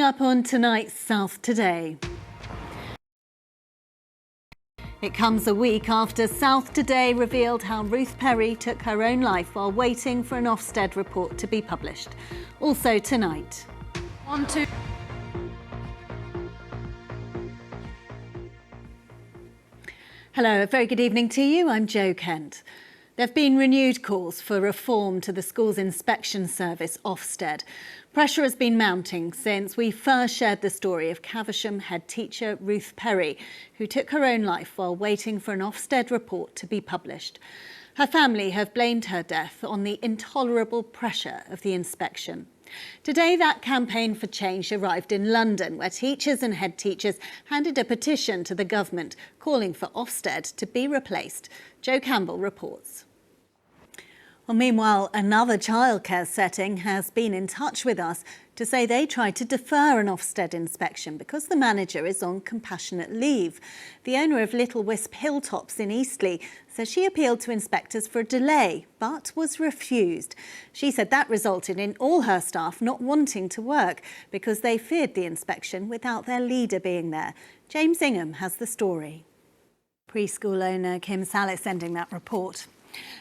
Up on tonight's South Today. It comes a week after South Today revealed how Ruth Perry took her own life while waiting for an Ofsted report to be published. Also tonight. Hello, a very good evening to you. I'm Jo Kent. There have been renewed calls for reform to the school's inspection service, Ofsted. Pressure has been mounting since we first shared the story of Caversham head teacher Ruth Perry, who took her own life while waiting for an Ofsted report to be published. Her family have blamed her death on the intolerable pressure of the inspection. Today, that campaign for change arrived in London, where teachers and head teachers handed a petition to the government calling for Ofsted to be replaced. Jo Campbell reports. Well, meanwhile, another childcare setting has been in touch with us to say they tried to defer an Ofsted inspection because the manager is on compassionate leave. The owner of Little Wisp Hilltops in Eastleigh says she appealed to inspectors for a delay but was refused. She said that resulted in all her staff not wanting to work because they feared the inspection without their leader being there. James Ingham has the story. Preschool owner Kim Salis sending that report.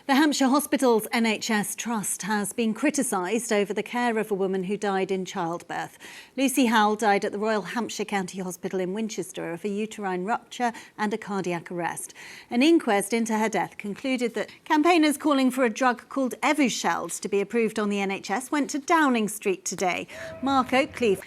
The Hampshire Hospitals NHS Trust has been criticised over the care of a woman who died in childbirth. Lucy Howell died at the Royal Hampshire County Hospital in Winchester of a uterine rupture and a cardiac arrest. An inquest into her death concluded that campaigners calling for a drug called Evusheld to be approved on the NHS went to Downing Street today. Mark Oakley.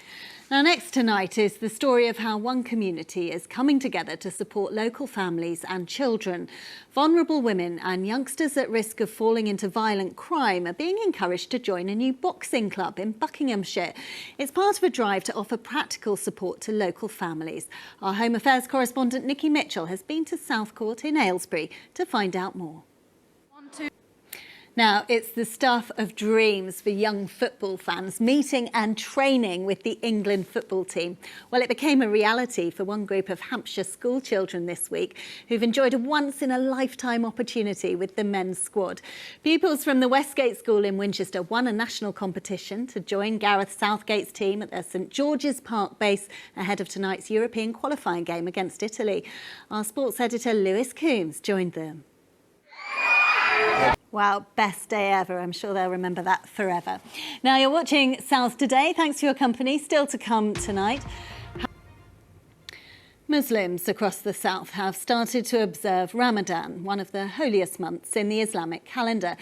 Now, next tonight is the story of how one community is coming together to support local families and children. Vulnerable women and youngsters at risk of falling into violent crime are being encouraged to join a new boxing club in Buckinghamshire. It's part of a drive to offer practical support to local families. Our Home Affairs correspondent Nikki Mitchell has been to Southcourt in Aylesbury to find out more. Now, it's the stuff of dreams for young football fans, meeting and training with the England football team. Well, it became a reality for one group of Hampshire school children this week who've enjoyed a once-in-a-lifetime opportunity with the men's squad. Pupils from the Westgate School in Winchester won a national competition to join Gareth Southgate's team at their St George's Park base ahead of tonight's European qualifying game against Italy. Our sports editor Lewis Coombs joined them. Wow, best day ever. I'm sure they'll remember that forever. Now, you're watching South Today. Thanks for your company. Still to come tonight. Muslims across the south have started to observe Ramadan, one of the holiest months in the Islamic calendar.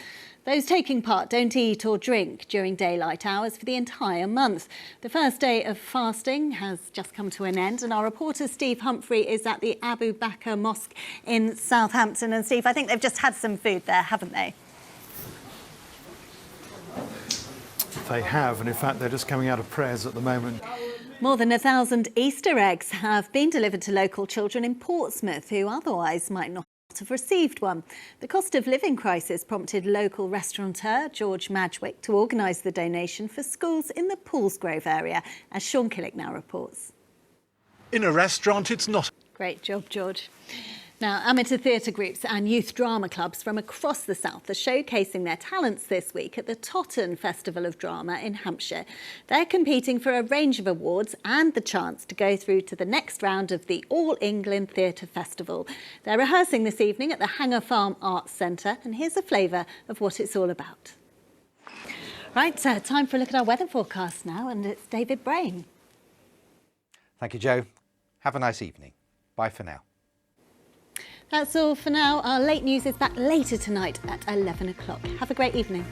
Those taking part don't eat or drink during daylight hours for the entire month. The first day of fasting has just come to an end, and our reporter Steve Humphrey is at the Abu Bakr Mosque in Southampton. And Steve, I think they've just had some food there, haven't they? They have, and in fact they're just coming out of prayers at the moment. More than 1,000 Easter eggs have been delivered to local children in Portsmouth who otherwise might not have received one. The cost of living crisis prompted local restaurateur George Madgwick to organise the donation for schools in the Poolsgrove area, as Sean Killick now reports. In a restaurant, it's not. Great job, George. Now, amateur theatre groups and youth drama clubs from across the south are showcasing their talents this week at the Totton Festival of Drama in Hampshire. They're competing for a range of awards and the chance to go through to the next round of the All England Theatre Festival. They're rehearsing this evening at the Hanger Farm Arts Centre, and here's a flavour of what it's all about. Right, time for a look at our weather forecast now, and it's David Brain. Thank you, Jo. Have a nice evening. Bye for now. That's all for now. Our late news is back later tonight at 11 o'clock. Have a great evening.